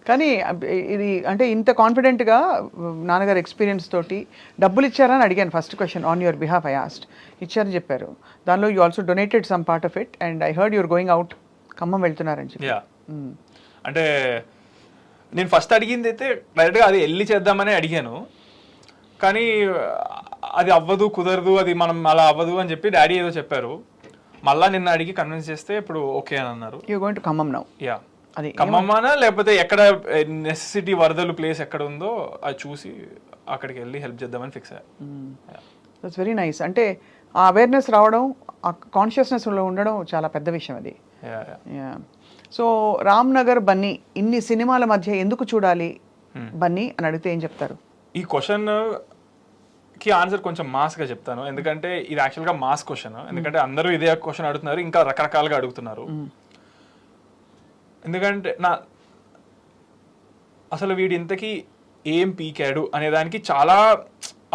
కానీ ఇది అంటే ఇంత కాన్ఫిడెంట్గా నాన్నగారు ఎక్స్పీరియన్స్ తోటి డబ్బులు ఇచ్చారని అడిగాను first question on your behalf I asked. ఇచ్చారని చెప్పారు. దానిలో you also donated some part of it and I heard you're going out, Khammam వెళ్తున్నారని చెప్పి. అంటే నేను ఫస్ట్ అడిగింది అయితే డైరెక్ట్గా అది వెళ్ళి చేద్దామని అడిగాను, కానీ అది అవ్వదు, కుదరదు, అది మనం అలా అవ్వదు అని చెప్పి డాడీ ఏదో చెప్పారు. మళ్ళీ నిన్న అడిగి కన్విన్స్ చేస్తే ఇప్పుడు ఓకే అని అన్నారు. You going to Khammam now? Yeah, అది ఖమ్మమానా లేకపోతే ఎక్కడ నెసెసిటీ వరదలు ప్లేస్ ఎక్కడ ఉందో అది చూసి అక్కడికి వెళ్ళి హెల్ప్ చేద్దామని ఫిక్స్ అయ్యా. That's very nice. అంటే ఆ అవేర్నెస్ రావడం, ఆ కాన్షియస్నెస్లో ఉండడం చాలా పెద్ద విషయం అది. సో రామ్ నగర్ బన్నీ ఇన్ని సినిమాల మధ్య ఎందుకు చూడాలి బన్నీ అని అడిగితే ఏం చెప్తారు? ఈ క్వశ్చన్ కి ఆన్సర్ కొంచెం మాస్గా చెప్తాను, ఎందుకంటే ఇది యాక్చువల్గా మాస్ క్వశ్చన్. ఎందుకంటే అందరూ ఇదే క్వశ్చన్ అడుగుతున్నారు, ఇంకా రకరకాలుగా అడుగుతున్నారు. ఎందుకంటే అసలు వీడి ఇంతకీ ఏం పీకాడు అనే దానికి చాలా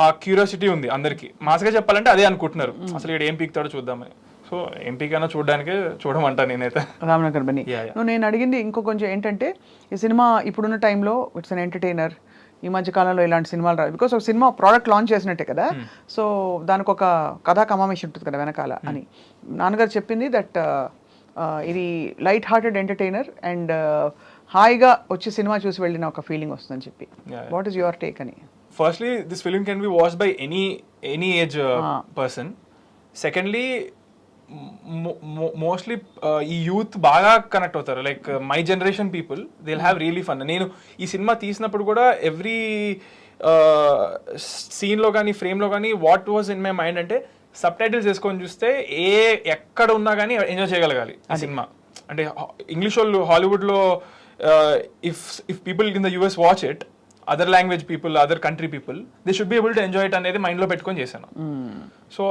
ఆ క్యూరియాసిటీ ఉంది అందరికి. మాస్గా చెప్పాలంటే అదే అనుకుంటున్నారు, అసలు వీడు ఏం పీకుతాడో చూద్దామని. సో ఏం పీకైనా చూడడానికే చూడమంటా నేనైతే రామ్నగర్ బన్నీ. నేను అడిగింది ఇంకో కొంచెం ఏంటంటే, ఈ సినిమా ఇప్పుడున్న టైంలో ఇట్స్ అన్ ఎంటర్టైనర్. ఈ మధ్య కాలంలో ఇలాంటి సినిమాలు రాదు, బికాస్ ఒక సినిమా ప్రోడక్ట్ లాంచ్ చేసినట్టే కదా. సో దానికి ఒక కథా కమామేషన్ ఉంటుంది కదా వెనకాల అని నాన్నగారు చెప్పింది. దట్ ఇది లైట్ హార్టెడ్ ఎంటర్టైనర్ అండ్ హాయిగా వచ్చి సినిమా చూసి వెళ్ళిన ఒక ఫీలింగ్ వస్తుందని చెప్పి. వాట్ ఈస్ యువర్ టేక్ అని? Firstly this film can be watched by any age person. Secondly mostly ఈ యూత్ బాగా కనెక్ట్ అవుతారు. Like my generation people they will have really fun. నేను ఈ సినిమా తీసినప్పుడు కూడా ఎవ్రీ సీన్లో కానీ ఫ్రేమ్లో కానీ what was in my mind అంటే సబ్ టైటిల్స్ వేసుకొని చూస్తే ఎక్కడ ఉన్నా కానీ ఎంజాయ్ చేయగలగాలి ఆ సినిమా. అంటే ఇంగ్లీష్ వాళ్ళు హాలీవుడ్లో if people in the US watch it, other language people, other country people, they should be able to enjoy it అనేది మైండ్లో పెట్టుకొని చేశాను. సో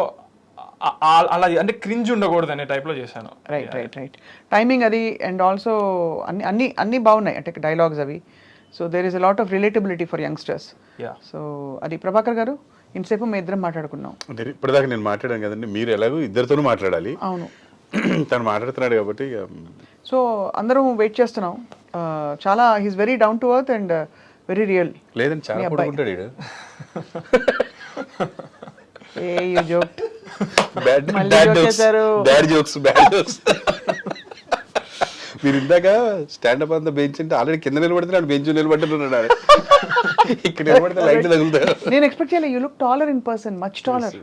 అలా అంటే క్రింజ్ ఉండకూడదు అనే టైప్లో చేశాను. రైట్. టైమింగ్ అది అండ్ ఆల్సో అన్ని బాగున్నాయి అంటే డైలాగ్స్ అవి. So there is a lot of relatability for youngsters. So అది ప్రభాకర్ గారు ఇంతసేపు మేము ఇద్దరం మాట్లాడుకున్నాం. ఇప్పటిదాకా నేను మాట్లాడాను కదండి, మీరు ఎలాగో ఇద్దరితోనూ మాట్లాడాలి. అవును, తను మాట్లాడుతున్నాడు కాబట్టి. సో అందరం వెయిట్ చేస్తున్నాం. చాలా he's very down to earth and very real. లేదండి, చాలా పడుకుంటాడు ఈడు. మీరు ఇందాక స్టాండప్ అంతా బెంచ్ అంటే ఆల్రెడీ కింద నిలబడుతున్నాడు, బెంచ్ నిలబడుతున్నాడు, ఇక్కడ నిలబడితే లైట్ తగులుతారు. నేను ఎక్స్పెక్ట్ చేయలేదు. You look taller in person, much taller.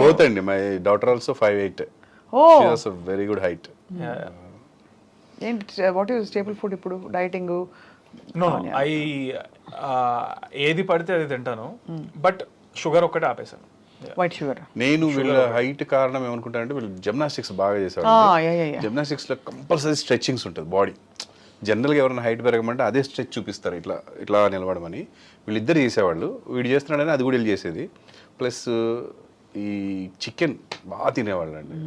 Both అండి. My daughter also 5'8". Oh, she has a very good height. What is staple food ఇప్పుడు డైటింగ్? నో, ఏది పడితే అది తింటాను, బట్ షుగర్ ఒక్కటే ఆపేసాను. White sugar. నేను వీళ్ళ హైట్ కారణం ఏమనుకుంటానంటే వీళ్ళు జిమ్నాస్టిక్స్ బాగా చేసేవాళ్ళు. జిమ్నాస్టిక్స్ లో కంపల్సరీ స్ట్రెచ్చింగ్స్ ఉంటుంది బాడీ. జనరల్గా ఎవరైనా హైట్ పెరగమంటే అదే స్ట్రెచ్ చూపిస్తారు, ఇట్లా ఇట్లా నిలబడమని. వీళ్ళిద్దరు చేసేవాళ్ళు. వీడు చేస్తున్నాడని అది కూడా వీళ్ళు చేసేది. ప్లస్ ఈ చికెన్ బాగా తినేవాళ్ళు అండి.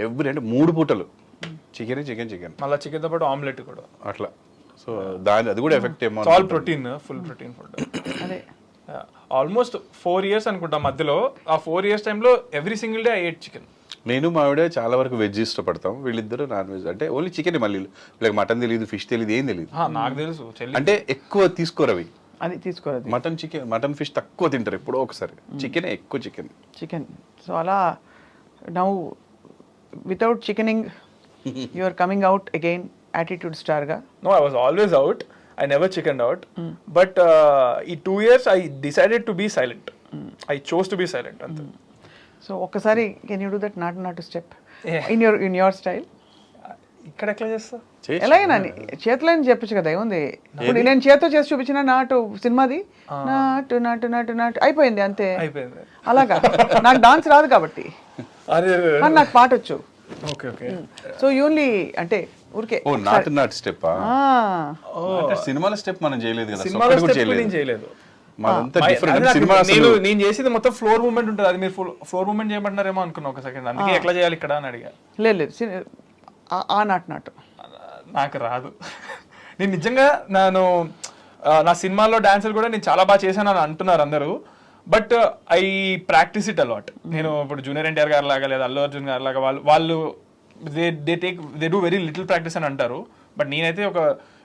ఎవ్రీ అంటే 3 పూటలు చికెన్ మళ్ళీ చికెన్తో పాటు ఆమ్లెట్ కూడా అట్లా. సో అది కూడా ఎఫెక్ట్ ఏమో. All protein, full protein food. అదే ఆల్మోస్ట్ 4 years అనుకుంటా మధ్యలో. ఆ 4 years టైంలో every single day I ate chicken. నేను మా ఆవిడ చాలా వరకు వెజ్ ఇష్టపడతాం, వీళ్ళిద్దరు నాన్ వెజ్. అంటే ఓన్లీ చికెన్. మళ్ళీ వీళ్ళకి మటన్ తెలియదు, ఫిష్ తెలియదు, ఏం తెలియదు. నాకు తెలుసు, అంటే ఎక్కువ తీసుకోరు అవి. అది తీసుకోరు. మటన్ ఫిష్ తక్కువ తింటారు, ఎప్పుడో ఒకసారి. చికెన్ ఎక్కువ చికెన్. సో అలా now without chickening you are coming out again attitude star గా. No, I was always out. I never chickened out. But in 2 years I decided to be silent. I chose to be silent. So ఒక్కసారి can you do that not step in your style? ఇక్కడ ఎట్లా చేస్తా? ఎలాగైనా చేతిలో చెప్పచ్చు కదా, ఏముంది. ఇప్పుడు నేను చేతితో చేసి చూపించిన నాటు సినిమాది నాటు అయిపోయింది అంతే. అలాగా నాకు డాన్స్ రాదు కాబట్టి, నాకు పాట వచ్చు. సో యూన్లీ అంటే ఊరికే నాట్ స్టెప్. సినిమాల స్టెప్ మనం చేయలేదు కదా, చేయలేదు. నేను చేసేది మొత్తం ఫ్లోర్ మూవ్మెంట్ ఉంటుంది. అది మీరు ఫ్లోర్ మూవ్మెంట్ చేయమంటున్నారేమో అనుకున్నా ఒక సెకండ్. అందుకే ఎట్లా చేయాలి ఇక్కడ అని అడిగా. లేదు ఆ నాటు నాకు రాదు. నేను నిజంగా నా సినిమాల్లో డాన్సులు కూడా నేను చాలా బాగా చేశాను అని అంటున్నారు అందరూ. But I practice it a lot. నేను ఇప్పుడు జూనియర్ ఎన్టీఆర్ గారు లాగా లేదా అల్లు అర్జున్ గారు లాగా వాళ్ళు they do very little practice అని అంటారు. బట్ నేనైతే ఒక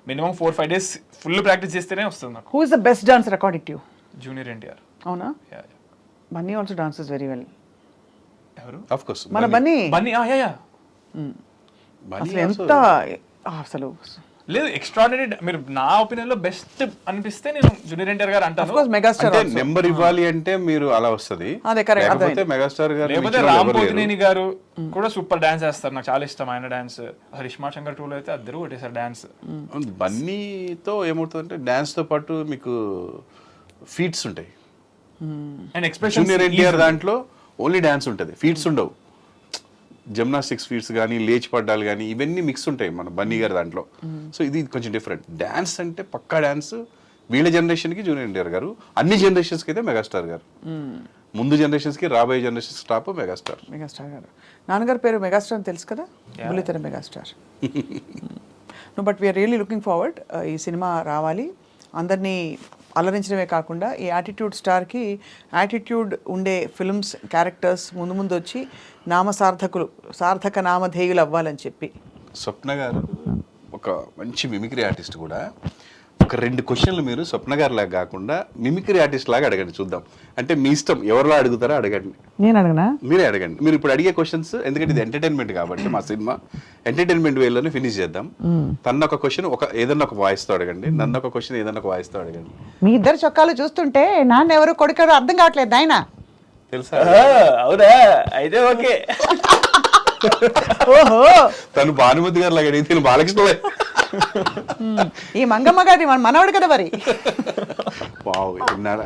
మినిమం 4-5 days ఫుల్ ప్రాక్టీస్ చేస్తేనే వస్తుంది నాకు. Who is the best dancer according to you? Junior NTR. అవునా? Bunny also dances very well. ఎవరు? ఆఫ్ కోర్స్ మన బన్నీ. బన్నీ అసలు ఎంత అసలు లేదు ఎక్స్ట్రాడినరీ. మీరు నా ఒపీనియన్ లో బెస్ట్ అనిపిస్తే నేను జూనియర్ ఎన్టీఆర్ గారు అంటాను. మెగాస్టార్ అంటే నెంబర్ ఇవ్వాలి అంటే మీరు అలా వస్తది. అదే కరెక్ట్. లేకపోతే మెగాస్టార్ గారు లేకపోతే రామ్ పోతినేని గారు కూడా సూపర్ డాన్స్ చేస్తారు, నాకు చాలా ఇష్టం ఆయన డాన్స్. అసలు ఇస్మా శంకర్ 2 లో అయితే అద్దరు కొట్టేసారు డాన్స్. బన్నీతో ఏమవుతుందంటే డాన్స్ తో పాటు మీకు ఫీట్స్ ఉంటాయి. And expression. జూనియర్ ఎన్టీఆర్ దాంట్లో ఓన్లీ డాన్స్ ఉంటుంది, ఫీట్స్ ఉండవు. జిమ్నాస్టిక్స్ ఫీట్స్ కానీ లేచి పడ్డాలు కానీ ఇవన్నీ మిక్స్ ఉంటాయి మన బన్నీ గారి దాంట్లో. సో ఇది కొంచెం డిఫరెంట్. డాన్స్ అంటే పక్కా డాన్స్. వీళ్ళ జనరేషన్కి జూనియర్ ఎన్టీఆర్ గారు, అన్ని జనరేషన్స్కి అయితే మెగాస్టార్ గారు. ముందు జనరేషన్స్కి రాబోయే జనరేషన్స్ టాప్ మెగాస్టార్. మెగాస్టార్ గారు. నాన్నగారి పేరు మెగాస్టార్ అని తెలుసు కదా, బుల్లితెర megastar. No but we're really looking forward. ఈ సినిమా రావాలి, అందరినీ అలరించడమే కాకుండా ఈ యాటిట్యూడ్ స్టార్కి యాటిట్యూడ్ ఉండే ఫిల్మ్స్ క్యారెక్టర్స్ ముందు ముందు వచ్చి సార్థక నామధేయులు అవ్వాలని చెప్పి. స్వప్న గారు ఒక మంచి మిమిక్రీ ఆర్టిస్ట్ కూడా. ఒక 2 క్వశ్చన్లు మీరు స్వప్న గారి లాగా కాకుండా మిమిక్రీ ఆర్టిస్ట్ లాగా అడగండి, చూద్దాం. అంటే మీ ఇష్టం, ఎవరిలో అడుగుతారో అడగండి. నేను అడగనా? మీరే అడగండి. మీరు ఇప్పుడు అడిగే క్వశ్చన్స్, ఎందుకంటే ఇది ఎంటర్టైన్మెంట్ కాబట్టి మా సినిమా ఎంటర్టైన్మెంట్ వేలోనే ఫినిష్ చేద్దాం. తన ఒక క్వశ్చన్ ఏదన్నా ఒక వాయిస్తో అడగండి, నన్ను ఒక క్వశ్చన్ ఏదన్నా ఒక వాయిస్తో అడగండి. మీ ఇద్దరు చొక్కాలు చూస్తుంటే నాన్న ఎవరు కొడుకు అర్థం కావట్లేదు ఆయన. తెలుసా? అవునా? అయితే ఓకే. ఓహో, తను భానుమతి గారు లాగా అడిగితే బాలకృష్ణ. ఈ మంగమ్మ గారి మనవాడు కదా మరి.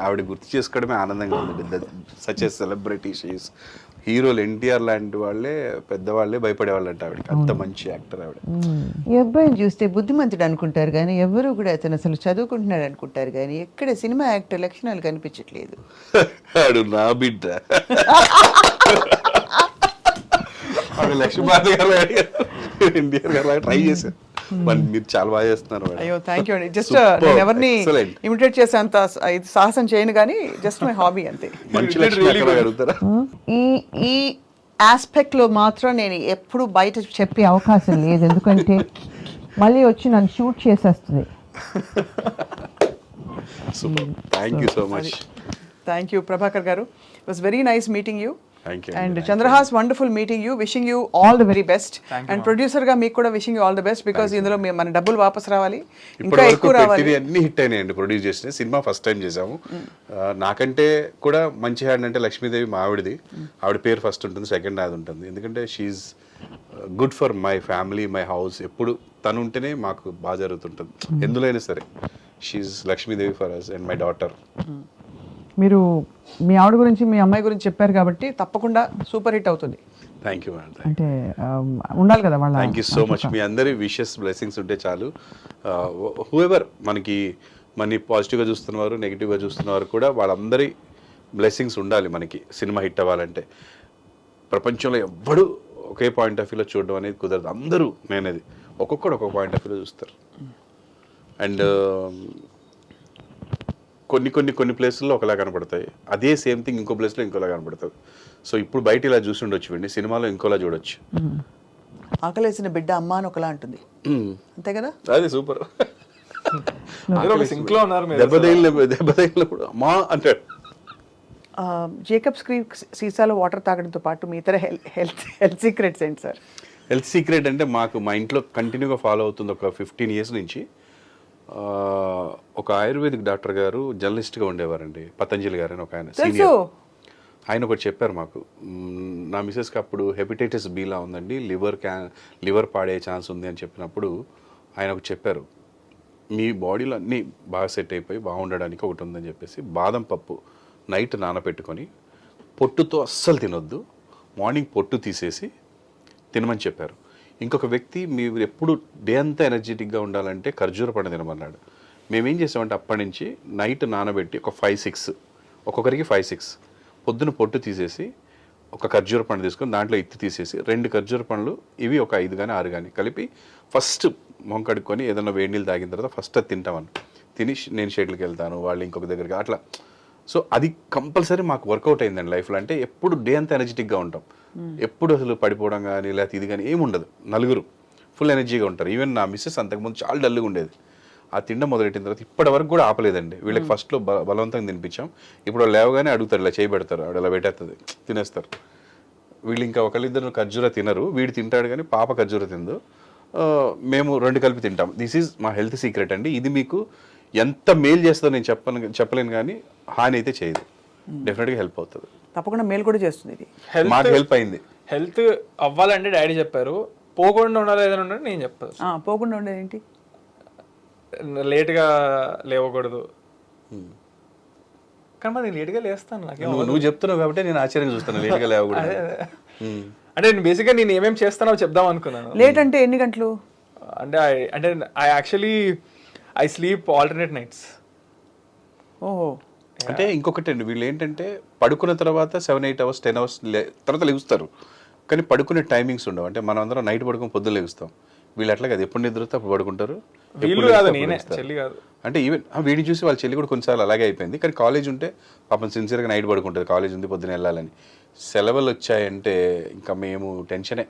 ఆవిడ గుర్తు చేసుకోవడమే ఆనందంగా ఉంది. Such a celebrity she's. హీరోలు ఎన్టీఆర్ లాంటి వాళ్ళే పెద్దవాళ్ళే భయపడేవాళ్ళు అంట ఆవిడకి, అంత మంచి యాక్టర్ ఆవిడ. ఈ అబ్బాయిని చూస్తే బుద్ధిమంతుడు అనుకుంటారు కానీ ఎవరు కూడా అతను అసలు చదువుకుంటున్నాడు అనుకుంటారు కానీ ఎక్కడ సినిమా యాక్టర్ లక్షణాలు కనిపించట్లేదు. ఆడు నా బిడ్డ. లక్ష్మీపార్వతి గారు ఎన్టీఆర్ గారు ట్రై చేశారు. మీరు చాలా బాగా చేస్తున్నారు. అయ్యో థ్యాంక్ యూ అండి. జస్ట్ నేను ఎవరిని ఇమిటేట్ చేసేంత సాహసం చేయను కానీ జస్ట్ మై హాబీ అంతే. మంచి లక్ష్మీ అడుగుతారా? ఈ ఆస్పెక్ట్ లో మాత్రం నేను ఎప్పుడు బయట చెప్పే అవకాశం లేదు, ఎందుకంటే మళ్ళీ వచ్చి నన్ను షూట్ చేసేస్తుంది. Super, thank you so much. Thank you Prabhakar గారు. It was very nice meeting you. Thank you. And Chandrahas, wonderful meeting you. Wishing you all the very best. And producer ga meeku kuda wishing you all the best because ఇందులో మన డబ్బులు వాపస్ రావాలి, ఇంకా ఎక్కువ రావాలి. అన్ని హిట్ అయినాయండి. ప్రొడ్యూస్ చేసిన సినిమా ఫస్ట్ టైం చేసాము. నాకంటే కూడా మంచి హ్యాండ్ అంటే లక్ష్మీదేవి మా ఆవిడది. ఆవిడ పేరు ఫస్ట్ ఉంటుంది, సెకండ్ నాది ఉంటుంది. ఎందుకంటే she's good for my family, my house. ఎప్పుడు తను ఉంటేనే మాకు బాగా జరుగుతుంటుంది ఎందులో అయినా సరే. She's Lakshmidevi for us and my daughter. మీరు మీ ఆవిడ గురించి మీ అమ్మాయి గురించి చెప్పారు కాబట్టి తప్పకుండా సూపర్ హిట్ అవుతుంది. Thank you madam. అంటే ఉండాలి కదా వాళ్ళ. Thank you so much. మీ అందరి విషెస్ బ్లెస్సింగ్స్ ఉంటే చాలు. హూఎవర్ మనకి పాజిటివ్గా చూస్తున్నవారు, నెగిటివ్గా చూస్తున్నవారు కూడా వాళ్ళందరి బ్లెస్సింగ్స్ ఉండాలి మనకి సినిమా హిట్ అవ్వాలంటే. ప్రపంచంలో ఎవ్వడు ఒకే పాయింట్ ఆఫ్ వ్యూలో చూడడం అనేది కుదరదు. అందరూ నేనేది ఒక్కొక్కడు ఒక్కొక్క పాయింట్ ఆఫ్ వ్యూలో చూస్తారు. అండ్ కొన్ని ప్లేసుల్లో ఒకలా కనపడతాయి, అదే సేమ్ థింగ్ ఇంకో ప్లేస్లో ఇంకోలా కనపడుతుంది. సో ఇప్పుడు బయట ఇలా చూసి ఉండొచ్చు అండి, సినిమాలో ఇంకోలా చూడొచ్చు. ఆకలేసిన బిడ్డ అమ్మ అని ఒకలా ఉంటుంది, అంతే కదా? అదే సూపర్. సింక్ లో ఉన్నారు. దెబ్బతగిలినప్పుడు అమ్మా అంటాడు. జేకబ్స్ క్రీక్ సీసాలో వాటర్ తాగడంతో పాటు మీ ఇతర హెల్త్ సీక్రెట్స్ ఏంటి సార్? హెల్త్ సీక్రెట్ అంటే మా ఇంట్లో కంటిన్యూగా ఫాలో అవుతుంది ఒక 15 years నుంచి. ఒక ఆయుర్వేదిక్ డాక్టర్ గారు జర్నలిస్ట్గా ఉండేవారండి, పతంజలి గారు అని ఒక ఆయన సీనియర్. ఆయన ఒకటి చెప్పారు మాకు. నా మిసెస్కి అప్పుడు హెపటైటిస్ బిలా ఉందండి, లివర్ పాడే ఛాన్స్ ఉంది అని చెప్పినప్పుడు ఆయన ఒకటి చెప్పారు, మీ బాడీలో అన్నీ బాగా సెట్ అయిపోయి బాగుండడానికి ఒకటి ఉందని చెప్పేసి బాదం పప్పు నైట్ నానబెట్టుకొని పొట్టుతో అస్సలు తినొద్దు, మార్నింగ్ పొట్టు తీసేసి తినమని చెప్పారు. ఇంకొక వ్యక్తి మీరు ఎప్పుడు డే అంతా ఎనర్జెటిక్గా ఉండాలంటే ఖర్జూర పండు తినమన్నాడు. మేమేం చేసామంటే అప్పటి నుంచి నైట్ నానబెట్టి ఒక 5-6 ఒక్కొక్కరికి 5-6 పొద్దున పొట్టు తీసేసి ఒక ఖర్జూర పండు తీసుకొని దాంట్లో ఇత్తి తీసేసి 2 ఖర్జూర పండ్లు ఇవి ఒక 5 కానీ 6 కానీ కలిపి ఫస్ట్ మొహం కడుక్కొని ఏదైనా వేడి నీళ్ళు తాగిన తర్వాత ఫస్ట్ అది తింటామని. తిని నేను షెడ్యూల్కి వెళ్తాను, వాళ్ళు ఇంకొక దగ్గరికి అట్లా. సో అది కంపల్సరీ మాకు వర్కౌట్ అయిందండి లైఫ్లో. అంటే ఎప్పుడు డే అంతా ఎనర్జెటిక్గా ఉంటాం, ఎప్పుడు అసలు పడిపోవడం కానీ లేకపోతే ఇది కానీ ఏమి ఉండదు. నలుగురు ఫుల్ ఎనర్జీగా ఉంటారు. ఈవెన్ నా మిస్సెస్ అంతకుముందు చాలా డల్గా ఉండేది, ఆ తిండం మొదలెట్టిన తర్వాత ఇప్పటి వరకు కూడా ఆపలేదండి. వీళ్ళకి ఫస్ట్లో బలవంతంగా తినిపించాం. ఇప్పుడు వాళ్ళు లేవగానే అడుగుతారు, ఇలా చేయబెడతారు, ఆవిడ ఇలా పెట్టేస్తుంది, తినేస్తారు. వీళ్ళు ఇంకా ఒకళ్ళిద్దరు ఖర్జూర తినరు, వీడు తింటాడు కానీ పాప ఖర్జూర తిందు. మేము 2 కలిపి తింటాం. దిస్ ఈజ్ మా హెల్త్ సీక్రెట్ అండి. ఇది మీకు ఎంత మేలు చేస్తుందో నేను చెప్పలేను కానీ హాని అయితే చేయదు. డెఫినెట్గా హెల్ప్ అవుతుంది. తప్పకుండా మేలు కూడా చేస్తుంది ఇది. మాకు హెల్ప్ అయింది. హెల్త్ అవ్వాలంటే డాడీ చెప్పారు, పోకుండా ఉండాలి ఏదైనా ఉండాలి నేను చెప్తాను. పోకుండా ఉండేది ఏంటి? లేట్గా లేవకూడదు. కానీ మరి నేను లేట్గా లేస్తాను. నువ్వు చెప్తున్నావు కాబట్టి నేను ఆశ్చర్యంగా చూస్తాను లేట్గా లేవకూడదు. అంటే నేను బేసిక్గా నేను ఏమేమి చేస్తానో చెప్దాం అనుకున్నాను. లేట్ అంటే ఎన్ని గంటలు? అంటే I actually I sleep alternate nights. ఓహో. అంటే ఇంకొకటి అండి, వీళ్ళు ఏంటంటే పడుకున్న తర్వాత 7-8 అవర్స్ 10 అవర్స్ తర్వాత లెగుస్తారు, కానీ పడుకునే టైమింగ్స్ ఉండవు. అంటే మనం అందరం నైట్ పడుకుని పొద్దున్న లెగుస్తాం. వీళ్ళు అట్లా కాదు, ఎప్పుడు నిద్రతో అప్పుడు పడుకుంటారు. అంటే ఈవెన్ వీడిని చూసి వాళ్ళ చెల్లి కూడా కొన్నిసార్లు అలాగే అయిపోయింది. కానీ కాలేజ్ ఉంటే పాపం సిన్సియర్గా నైట్ పడుకుంటుంది, కాలేజ్ ఉంది పొద్దున వెళ్ళాలని. సెలవులు వచ్చాయంటే ఇంకా మేము టెన్షనే,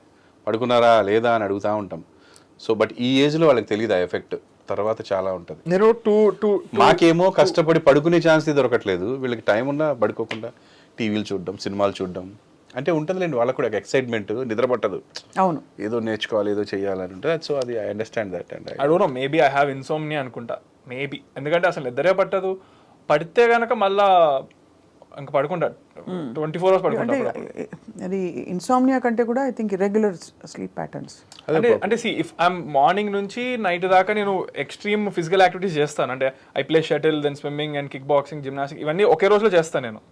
పడుకున్నారా లేదా అని అడుగుతూ ఉంటాం. సో బట్ ఈ ఏజ్లో వాళ్ళకి తెలియదు ఆ ఎఫెక్ట్, తర్వాత చాలా ఉంటుంది. మాకేమో కష్టపడి పడుకునే ఛాన్స్ దొరకట్లేదు, వీళ్ళకి టైం ఉన్నా పడుకోకుండా టీవీలు చూడడం, సినిమాలు చూడడం అంటే ఉంటుందిలేండి. వాళ్ళకి కూడా ఎక్సైట్మెంట్, నిద్ర పట్టదు. అవును, ఏదో నేర్చుకోవాలి, ఏదో చేయాలని ఉంటుంది. సో అది I understand that. And I don't know, maybe I have insomnia అనుకుంటా, మేబీ. ఎందుకంటే అసలు నిద్రే పట్టదు, పడితే గనక మళ్ళా ఇంకా పడుకుంటా 24 hours పడుకుంటా. అది ఇన్సోమ్నియా కంటే కూడా I think irregular sleep patterns. అంటే సి ఇఫ్ ఐఎమ్ మార్నింగ్ నుంచి నైట్ దాకా నేను ఎక్స్ట్రీమ్ ఫిజికల్ యాక్టివిటీస్ చేస్తాను. అంటే I play shuttle, then swimming and kick boxing, gymnastic, ఇవన్నీ ఒకే రోజులో చేస్తాను నేను.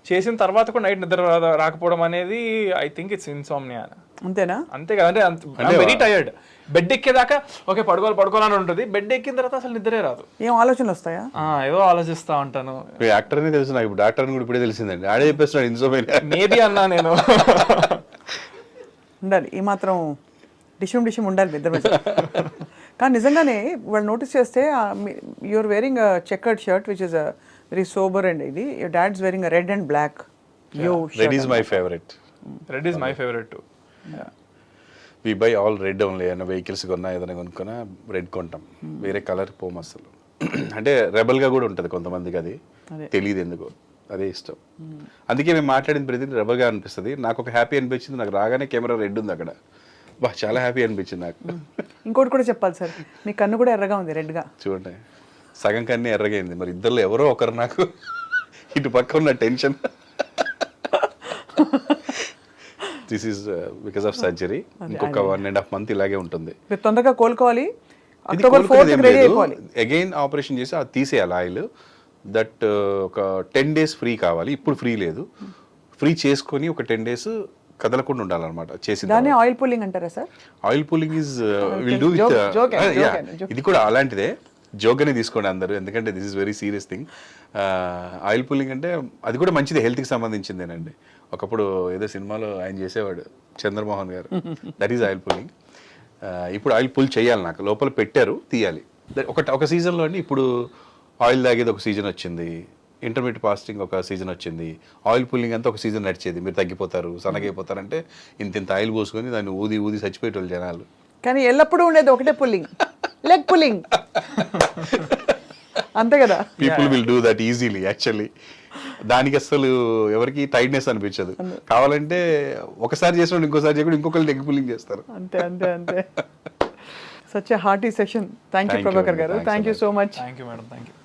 చేసిన తర్వాత కూడా నైట్ నిద్ర రాకపోవడం అనేది ఐ థింక్ ఇట్స్ ఇన్సోమ్నియా. అంతేనా? అంతే కదా, అంటే వెరీ టైర్డ్. బెడ్ ఎక్కేదాకా ఓకే పడుకోవాలని ఉంటుంది, బెడ్ ఎక్కిన తర్వాత అసలు నిద్రే రాదు. ఏం ఆలోచనలు వస్తాయా? ఏదో ఆలోచిస్తా ఉంటాను. యాక్టర్ అని తెలుసు నాకు, ఇప్పుడు డాక్టర్ అని కూడా ఇప్పుడే తెలిసిందండి. ఆడే చెప్పేస్తున్నాడు ఇన్సోమ్నియా. మేబీ అన్నా నేను. ఉండాలి ఈ మాత్రం డిషం ఉండాలి నిద్ర మీద. కానీ నిజంగానే వాళ్ళు నోటీస్ చేస్తే you're wearing checkered shirt which is very sober and ఇది. Your dad's wearing red and black. Red is my favourite. Red is my favourite too. We buy all red only. ఏమైనా వెహికల్స్ కొన్నా ఏదైనా కొనుక్కున్నా red కొంటాం, వేరే colour పోం అసలు. అంటే రెబల్గా కూడా ఉంటుంది కొంతమందికి, అది తెలియదు ఎందుకో, అదే ఇష్టం. అందుకే మేము మాట్లాడిన ప్రతి రెబల్గా అనిపిస్తుంది. నాకు ఒక హ్యాపీ అనిపించింది, నాకు రాగానే కెమెరా రెడ్ ఉంది అక్కడ, బా చాలా హ్యాపీ అనిపించింది నాకు. ఇంకోటి కూడా చెప్పాలి సార్, మీ కన్ను కూడా ఎర్రగా ఉంది, రెడ్గా. చూడండి, సగం కన్నీ ఎర్రగైంది. మరి ఇద్దరులో ఎవరో ఒకరు నాకు ఇటు పక్క ఉన్న tension. This is because of surgery. ఇంకొక 1.5 month ఇలాగే ఉంటుంది. మీరు తొందరగా కోలుకోవాలి. అక్టోబర్ 4th రెడీ అయిపోవాలి. అగైన్ ఆపరేషన్ చేసి అది తీసేయాలి ఆయిల్. దట్ ఒక 10 days ఫ్రీ కావాలి. ఇప్పుడు ఫ్రీ లేదు, ఫ్రీ చేసుకొని ఒక 10 days కదలకుండా ఉండాలన్నమాట. చేసి దాన్ని ఆయిల్ పుల్లింగ్ అంటారా sir? Oil pulling is will do with, ఇది కూడా అలాంటిదే. జోక్గానే తీసుకోండి అందరూ, ఎందుకంటే this is very serious thing. Oil pulling అంటే అది కూడా మంచిది, హెల్త్కి సంబంధించిందేనండి. ఒకప్పుడు ఏదో సినిమాలో ఆయన చేసేవాడు, చంద్రమోహన్ గారు. That is oil pulling. ఇప్పుడు ఆయిల్ పుల్ చేయాలి, నాకు లోపల పెట్టారు, తీయాలి. ఒక సీజన్లో అండి, ఇప్పుడు ఆయిల్ తాగేది ఒక సీజన్ వచ్చింది, ఇంటర్మీడియట్ ఫాస్టింగ్ ఒక సీజన్ వచ్చింది, ఆయిల్ పుల్లింగ్ అంతా ఒక సీజన్ నడిచేది. మీరు తగ్గిపోతారు, సన్నగైపోతారంటే ఇంత ఆయిల్ పోసుకొని దాన్ని ఊది చచ్చిపోయేటోళ్ళు జనాలు. కానీ ఎల్లప్పుడూ ఉండేది ఒకటే పుల్లింగ్, లెగ్ పుల్లింగ్. అంతే కదా. People will do that easily. Actually దానికి అసలు ఎవరికి టైట్నెస్ అనిపించదు. కావాలంటే ఒకసారి చేసినప్పుడు ఇంకోసారి చేయకుండా ఇంకొకరు లెగ్ పుల్లింగ్ చేస్తారు. అంతే. Such a hearty session. Thank you Prabhakar గారు. Thank you so much. Thank you madam. Thank you.